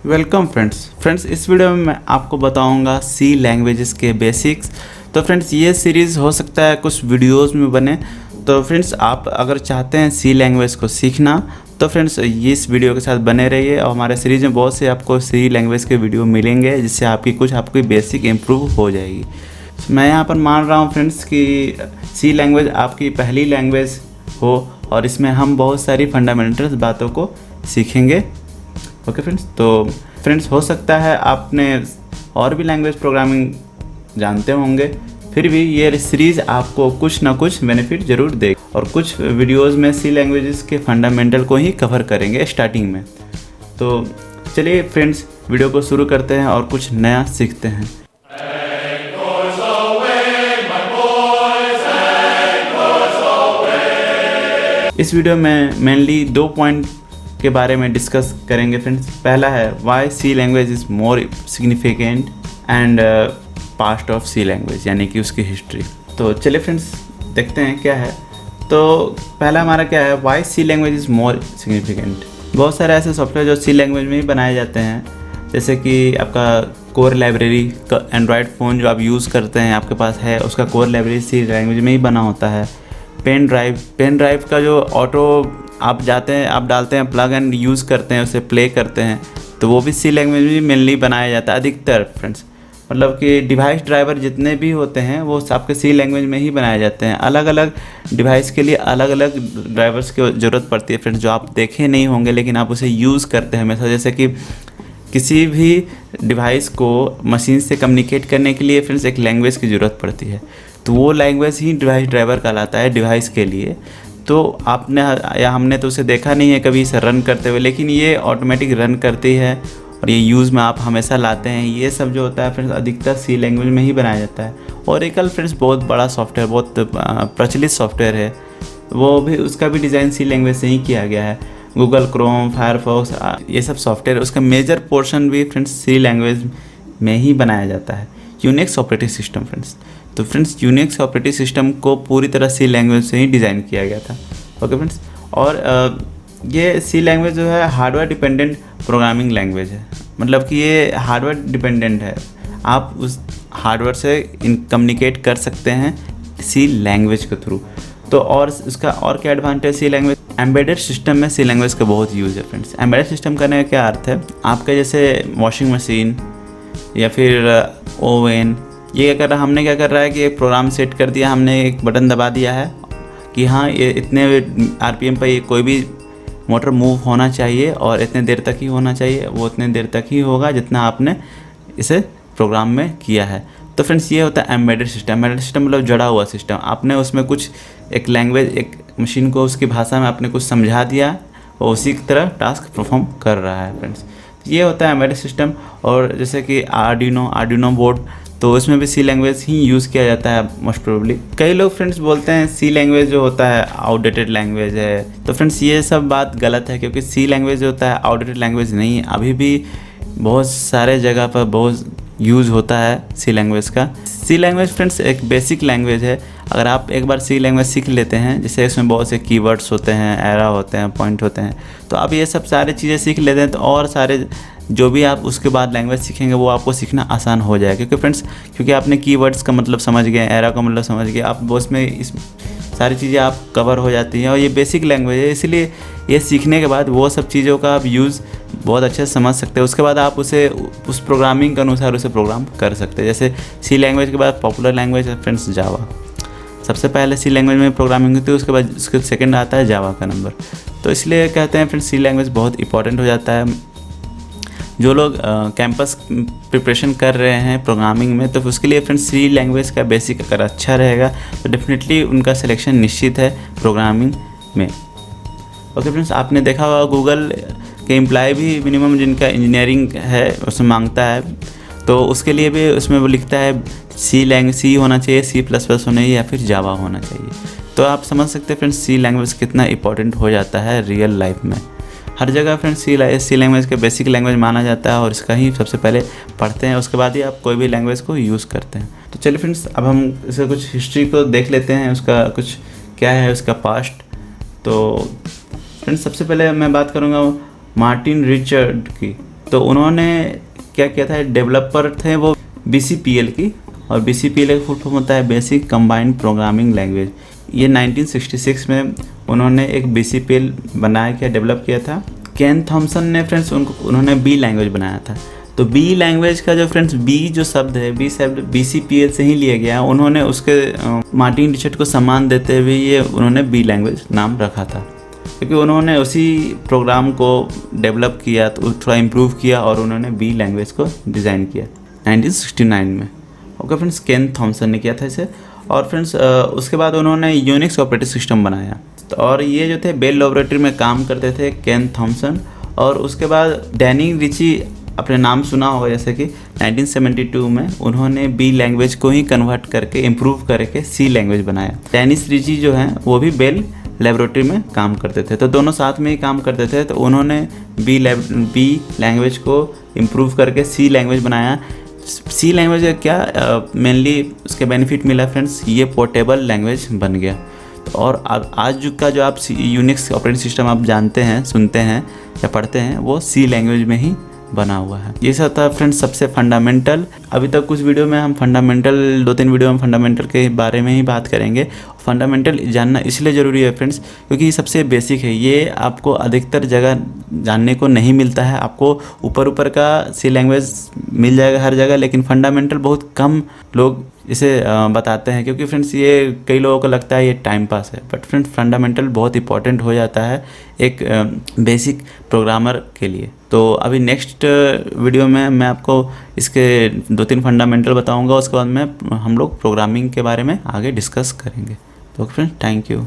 Welcome friends इस video में मैं आपको बताऊंगा सी लैंग्वेजेस के बेसिक्स। तो फ्रेंड्स ये सीरीज़ हो सकता है कुछ वीडियोस में बने। तो फ्रेंड्स आप अगर चाहते हैं सी लैंग्वेज को सीखना तो फ्रेंड्स ये इस वीडियो के साथ बने रहिए। और हमारे सीरीज़ में बहुत से आपको सी लैंग्वेज के वीडियो मिलेंगे जिससे आपकी बेसिक इम्प्रूव हो जाएगी। मैं यहाँ पर मान रहा हूँ फ्रेंड्स कि सी लैंग्वेज आपकी पहली लैंग्वेज हो और इसमें हम बहुत सारी फंडामेंटल्स बातों को सीखेंगे। ओके फ्रेंड्स, तो फ्रेंड्स हो सकता है आपने और भी लैंग्वेज प्रोग्रामिंग जानते होंगे, फिर भी ये सीरीज़ आपको कुछ ना कुछ बेनिफिट ज़रूर देगी। और कुछ वीडियोस में सी लैंग्वेजेस के फंडामेंटल को ही कवर करेंगे स्टार्टिंग में। तो चलिए फ्रेंड्स वीडियो को शुरू करते हैं और कुछ नया सीखते हैं। इस वीडियो में मेनली 2 पॉइंट के बारे में डिस्कस करेंगे फ्रेंड्स। पहला है why C language is more significant and past of C language, यानी कि उसकी हिस्ट्री। तो चलिए फ्रेंड्स देखते हैं क्या है। तो पहला हमारा क्या है, why C language is more significant. बहुत सारे ऐसे सॉफ्टवेयर जो सी लैंग्वेज में ही बनाए जाते हैं, जैसे कि आपका कोर लाइब्रेरी का एंड्रॉयड फ़ोन जो आप यूज़ करते हैं आपके पास है, उसका कोर लाइब्रेरी सी लैंग्वेज में ही बना होता है। पेन ड्राइव का जो ऑटो आप डालते हैं प्लग एंड यूज़ करते हैं, उसे प्ले करते हैं, तो वो भी सी लैंग्वेज में मेनली बनाया जाता है अधिकतर फ्रेंड्स। मतलब कि डिवाइस ड्राइवर जितने भी होते हैं वो आपके सी लैंग्वेज में ही बनाए जाते हैं। अलग अलग डिवाइस के लिए अलग अलग ड्राइवर्स की ज़रूरत पड़ती है फ्रेंड्स, जो आप देखे नहीं होंगे लेकिन आप उसे यूज़ करते हैं हमेशा। जैसे कि किसी भी डिवाइस को मशीन से कम्युनिकेट करने के लिए फ्रेंड्स एक लैंग्वेज की ज़रूरत पड़ती है, तो वो लैंग्वेज ही डिवाइस ड्राइवर कहलाता है डिवाइस के लिए। तो आपने या हमने तो उसे देखा नहीं है कभी इसे रन करते हुए, लेकिन ये ऑटोमेटिक रन करती है और ये यूज़ में आप हमेशा लाते हैं। ये सब जो होता है फ्रेंड्स अधिकतर सी लैंग्वेज में ही बनाया जाता है। ओरेकल फ्रेंड्स बहुत बड़ा सॉफ्टवेयर, बहुत प्रचलित सॉफ्टवेयर है, वो भी उसका भी डिज़ाइन सी लैंग्वेज से ही किया गया है। गूगल क्रोम, फायरफॉक्स, ये सब सॉफ्टवेयर उसका मेजर पोर्शन भी फ्रेंड्स सी लैंग्वेज में ही बनाया जाता है। यूनिक्स ऑपरेटिंग सिस्टम फ्रेंड्स, तो फ्रेंड्स यूनिक्स ऑपरेटिंग सिस्टम को पूरी तरह सी लैंग्वेज से ही डिज़ाइन किया गया था। ओके फ्रेंड्स, और ये सी लैंग्वेज जो है हार्डवेयर डिपेंडेंट प्रोग्रामिंग लैंग्वेज है। मतलब कि ये हार्डवेयर डिपेंडेंट है, आप उस हार्डवेयर से कम्युनिकेट कर सकते हैं सी लैंग्वेज के थ्रू। तो और उसका और क्या एडवांटेज सी लैंग्वेज, एम्बेडेड सिस्टम में सी लैंग्वेज का बहुत यूज़ है फ्रेंड्स। एम्बेडेड सिस्टम करने का क्या अर्थ है, आपका जैसे वॉशिंग मशीन या फिर ओवन, ये हमने क्या कर रहा है कि एक प्रोग्राम सेट कर दिया, हमने एक बटन दबा दिया है कि हाँ ये इतने आरपीएम पर ये कोई भी मोटर मूव होना चाहिए और इतने देर तक ही होना चाहिए, वो इतने देर तक ही होगा जितना आपने इसे प्रोग्राम में किया है। तो फ्रेंड्स ये होता है एम्बेडेड सिस्टम। एम्बेडेड सिस्टम मतलब जुड़ा हुआ सिस्टम। आपने उसमें कुछ एक लैंग्वेज, एक मशीन को उसकी भाषा में आपने कुछ समझा दिया और उसी की तरह टास्क परफॉर्म कर रहा है फ्रेंड्स। ये होता है एम्बेडेड सिस्टम। और जैसे कि आर्डिनो बोर्ड, तो इसमें भी सी लैंग्वेज ही यूज़ किया जाता है मोस्ट प्रोबेबली। कई लोग फ्रेंड्स बोलते हैं सी लैंग्वेज जो होता है आउटडेटेड लैंग्वेज है, तो फ्रेंड्स ये सब बात गलत है, क्योंकि सी लैंग्वेज जो होता है आउटडेटेड लैंग्वेज नहीं है। अभी भी बहुत सारे जगह पर बहुत यूज़ होता है सी लैंग्वेज का। सी लैंग्वेज फ्रेंड्स एक बेसिक लैंग्वेज है। अगर आप एक बार सी लैंग्वेज सीख लेते हैं, जैसे इसमें बहुत से कीवर्ड्स होते हैं, एरा होते हैं, पॉइंट होते हैं, तो आप ये सब सारी चीज़ें सीख लेते हैं तो और सारे जो भी आप उसके बाद लैंग्वेज सीखेंगे वो आपको सीखना आसान हो जाएगा। क्योंकि आपने कीवर्ड्स का मतलब समझ गए, एरा का मतलब समझ गए, आप उसमें इस सारी चीज़ें आप कवर हो जाती हैं। और ये बेसिक लैंग्वेज है, इसलिए ये सीखने के बाद वो सब चीज़ों का आप यूज़ बहुत अच्छे से समझ सकते हैं। उसके बाद आप उसे उस प्रोग्रामिंग के अनुसार उसे प्रोग्राम कर सकते हैं। जैसे सी लैंग्वेज के बाद पॉपुलर लैंग्वेज है फ्रेंड्स जावा। सबसे पहले सी लैंग्वेज में प्रोग्रामिंग होती है, उसके बाद उसके सेकंड आता है जावा का नंबर। तो इसलिए कहते हैं फ्रेंड्स सी लैंग्वेज बहुत इंपॉर्टेंट हो जाता है। जो लोग कैंपस प्रिपरेशन कर रहे हैं प्रोग्रामिंग में, तो उसके लिए फ्रेंड्स सी लैंग्वेज का बेसिक अगर अच्छा रहेगा तो डेफिनेटली उनका सिलेक्शन निश्चित है प्रोग्रामिंग में। ओके फ्रेंड्स, आपने देखा होगा गूगल के एम्प्लॉय भी मिनिमम जिनका इंजीनियरिंग है उसमें मांगता है, तो उसके लिए भी उसमें वो लिखता है सी होना चाहिए, C++ होना चाहिए या फिर जावा होना चाहिए। तो आप समझ सकते हैं फ्रेंड्स सी लैंग्वेज कितना इंपॉर्टेंट हो जाता है रियल लाइफ में। हर जगह फ्रेंड्स सी लैंग्वेज के बेसिक लैंग्वेज माना जाता है और इसका ही सबसे पहले पढ़ते हैं, उसके बाद ही आप कोई भी लैंग्वेज को यूज़ करते हैं। तो चलिए फ्रेंड्स अब हम इसे कुछ हिस्ट्री को देख लेते हैं, उसका कुछ क्या है उसका पास्ट। तो फ्रेंड्स सबसे पहले मैं बात करूँगा मार्टिन रिचर्ड की। तो उन्होंने क्या किया था, डेवलपर थे वो BCPL की, और BCPL का फुल फॉर्म होता है बेसिक कंबाइंड प्रोग्रामिंग लैंग्वेज। ये 1966 में उन्होंने एक BCPL बनाया किया, डेवलप किया था। केन थॉमसन ने फ्रेंड्स उन्होंने B लैंग्वेज बनाया था। तो B लैंग्वेज का जो फ्रेंड्स B जो शब्द है, B शब्द BCPL से ही लिया गया। उन्होंने उसके मार्टिन डिशट को सम्मान देते हुए ये उन्होंने B लैंग्वेज नाम रखा था, क्योंकि उन्होंने उसी प्रोग्राम को डेवलप किया, तो थोड़ा इम्प्रूव किया और उन्होंने B लैंग्वेज को डिज़ाइन किया 1969 में। ओके फ्रेंड्स, केन थॉमसन ने किया था इसे। और फ्रेंड्स उसके बाद उन्होंने यूनिक्स ऑपरेटिंग सिस्टम बनाया। तो और ये जो थे बेल लैबोरेटरी में काम करते थे केन थॉमसन। और उसके बाद डैनी रिची, अपने नाम सुना होगा जैसे कि 1972 में उन्होंने B लैंग्वेज को ही कन्वर्ट करके इम्प्रूव करके C लैंग्वेज बनाया। डेनिस रिची जो हैं वो भी बेल लैबोरेटरी में काम करते थे, तो दोनों साथ में ही काम करते थे। तो उन्होंने B लैंग्वेज को इम्प्रूव करके C लैंग्वेज बनाया। C लैंग्वेज क्या मेनली उसके बेनिफिट मिला फ्रेंड्स, ये पोर्टेबल लैंग्वेज बन गया। और अब आज का जो आप यूनिक्स ऑपरेटिंग सिस्टम आप जानते हैं, सुनते हैं या पढ़ते हैं, वो C लैंग्वेज में ही बना हुआ है। ये सब था फ्रेंड्स सबसे फंडामेंटल। अभी तक कुछ वीडियो में हम फंडामेंटल, 2-3 वीडियो में फंडामेंटल के बारे में ही बात करेंगे। फंडामेंटल जानना इसलिए ज़रूरी है फ्रेंड्स क्योंकि ये सबसे बेसिक है। ये आपको अधिकतर जगह जानने को नहीं मिलता है। आपको ऊपर ऊपर का C लैंग्वेज मिल जाएगा हर जगह, लेकिन फंडामेंटल बहुत कम लोग इसे बताते हैं, क्योंकि फ्रेंड्स ये कई लोगों को लगता है ये टाइम पास है। बट फ्रेंड्स फंडामेंटल बहुत इंपॉर्टेंट हो जाता है एक बेसिक प्रोग्रामर के लिए। तो अभी नेक्स्ट वीडियो में मैं आपको इसके 2-3 फंडामेंटल बताऊंगा। उसके बाद में हम लोग प्रोग्रामिंग के बारे में आगे डिस्कस करेंगे। तो फ्रेंड्स थैंक यू।